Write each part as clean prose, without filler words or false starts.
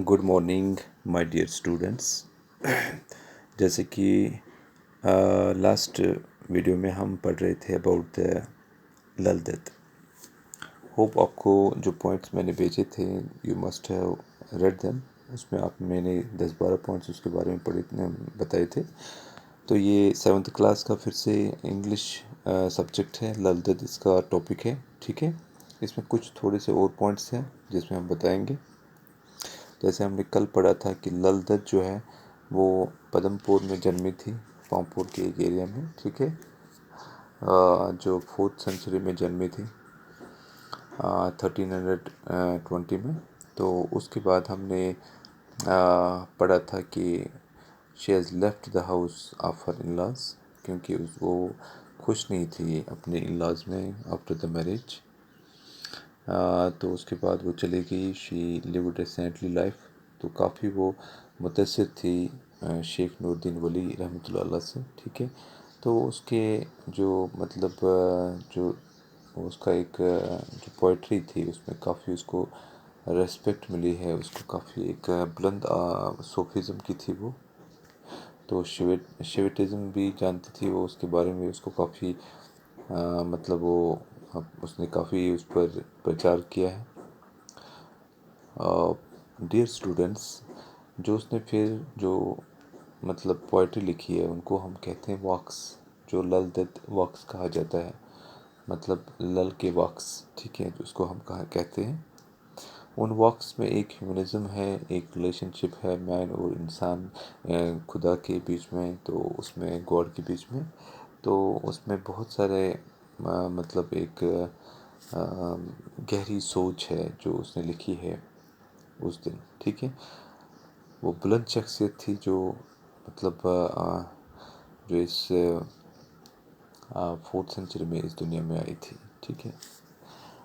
Good morning my dear students. جیسے کہ last video میں ہم پڑھ رہے تھے اباؤٹ للدت. ہوپ آپ کو جو پوائنٹس میں نے بھیجے تھے you must have read them. اس میں میں نے 10-12 پوائنٹس اس کے بارے میں بتائے تھے. تو یہ 7th کلاس کا پھر سے انگلش سبجیکٹ ہے. للدت اس کا ٹاپک ہے. ٹھیک ہے. اس میں کچھ تھوڑے سے اور پوائنٹس ہیں جس میں ہم بتائیں گے. جیسے ہم نے کل پڑھا تھا کہ للدت جو ہے وہ پدم پور میں جنمی تھی، پامپور کے ایک ایریا میں. ٹھیک ہے. جو 4th سینچری میں جنمی تھی 1320 میں. تو اس کے بعد ہم نے پڑھا تھا کہ she has left the house of her in laws, کیونکہ وہ خوش نہیں تھی اپنے ان لاز میں آفٹر دا میرج. تو اس کے بعد وہ چلے گئی. شی لیوڈ اے سینٹلی لائف. تو کافی وہ متاثر تھی شیخ نور الدین ولی رحمۃ اللہ علیہ سے. ٹھیک ہے. تو اس کے جو مطلب جو اس کا ایک جو پوئٹری تھی اس میں کافی اس کو ریسپیکٹ ملی ہے. اس کو کافی ایک بلند صوفیزم کی تھی وہ. تو شیوٹزم بھی جانتی تھی وہ. اس کے بارے میں اس کو کافی مطلب اس نے کافی اس پر پرچار کیا ہے. ڈیئر اسٹوڈنٹس، جو اس نے پھر جو مطلب پوئٹری لکھی ہے ان کو ہم کہتے ہیں واکس. جو للدت واکس کہا جاتا ہے، مطلب لل کے واکس. ٹھیک ہے. اس کو ہم کہتے ہیں. ان واکس میں ایک ہیومنزم ہے، ایک ریلیشن شپ ہے مین اور انسان، خدا کے بیچ میں، تو اس میں گاڈ کے بیچ میں. تو اس میں بہت سارے مطلب ایک گہری سوچ ہے جو اس نے لکھی ہے اس دن. ٹھیک ہے. وہ بلند شخصیت تھی جو مطلب جو اس 4th سینچری میں اس دنیا میں آئی تھی. ٹھیک ہے.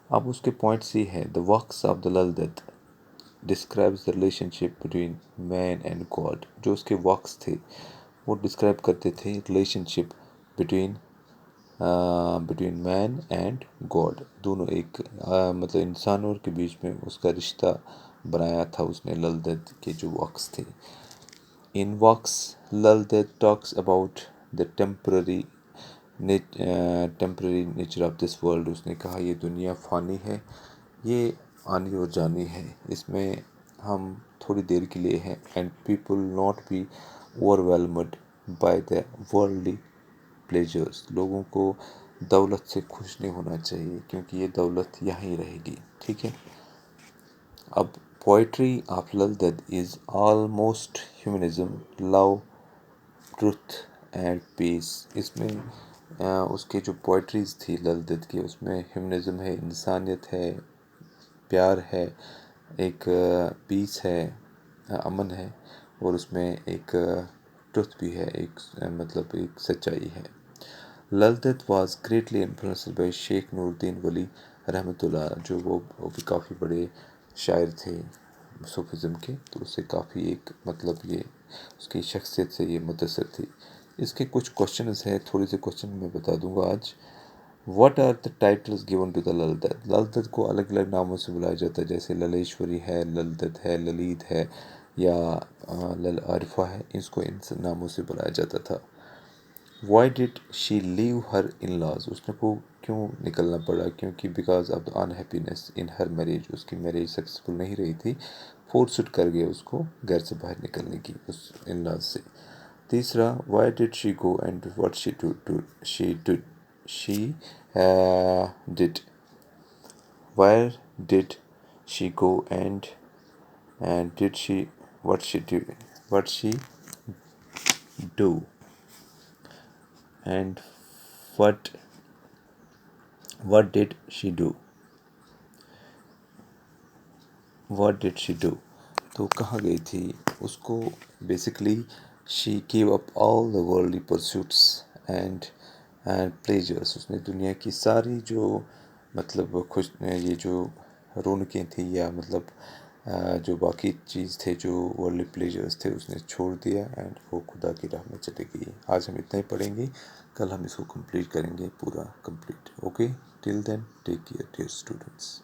اب اس کے پوائنٹس یہ ہے: the works of the Lalded describes the relationship between man and God. جو اس کے ورکس تھے وہ ڈسکرائب کرتے تھے relationship between man and God. دونوں ایک مطلب انسانوں کے بیچ میں اس کا رشتہ بنایا تھا اس نے للدت کے جو ورکس تھے. ان works Lalded talks about the temporary nature of this world. اس نے کہا یہ دنیا فانی ہے، یہ آنی اور جانی ہے، اس میں ہم تھوڑی دیر کے لیے ہیں. And people not be overwhelmed by the worldly pleasures. لوگوں کو دولت سے خوش نہیں ہونا چاہیے کیونکہ یہ دولت یہاں ہی رہے گی. ٹھیک ہے. اب poetry of Lalded is almost humanism, love, truth and peace. اس میں اس کے جو پوئٹریز تھی للدت کی اس میں ہیومنزم ہے، انسانیت ہے، پیار ہے، ایک پیس ہے، امن ہے، اور اس میں ایک ٹروتھ بھی ہے، ایک مطلب ایک سچائی ہے. للدت واز گریٹلی انفلوئنسڈ بائی شیخ نور الدین ولی رحمۃ اللہ، جو وہ بھی کافی بڑے شاعر تھے صوفیزم کے. تو اس سے کافی ایک مطلب یہ اس کی شخصیت سے یہ متاثر تھی. اس کے کچھ کوشچنز ہیں، تھوڑے سے کوشچن میں بتا دوں گا آج. What are the titles given to the Lalded. Lalded کو الگ الگ ناموں سے بلایا جاتا ہے، جیسے للیشوری ہے، للدت ہے، للید ہے، یا لل عارفہ ہے. اس کو ان ناموں سے بلایا جاتا تھا. Y did she leave Hare in laws. اس نے کو کیوں نکلنا پڑا؟ کیونکہ because of the unhappiness in her marriage. اس کی میریج سکسیسفل نہیں رہی تھی، فورسڈ کر گئے اس کو گھر سے باہر نکلنے کی اس ان لاز سے. تیسرا، why did she go and what she did where did she go and did she what she do and what did she do. تو کہاں گئی تھی؟ اس کو basically she gave up all the worldly pursuits and pleasures. اس نے دنیا کی ساری جو مطلب یہ جو رونقیں تھیں یا مطلب جو باقی چیز تھے جو ورلڈلی پلیجرز تھے اس نے چھوڑ دیا اینڈ وہ خدا کی راہ میں چلے گئی. آج ہم اتنا ہی پڑھیں گے، کل ہم اس کو کمپلیٹ کریں گے پورا کمپلیٹ. اوکے. ٹل دین ٹیک کیئر ڈیئر اسٹوڈنٹس.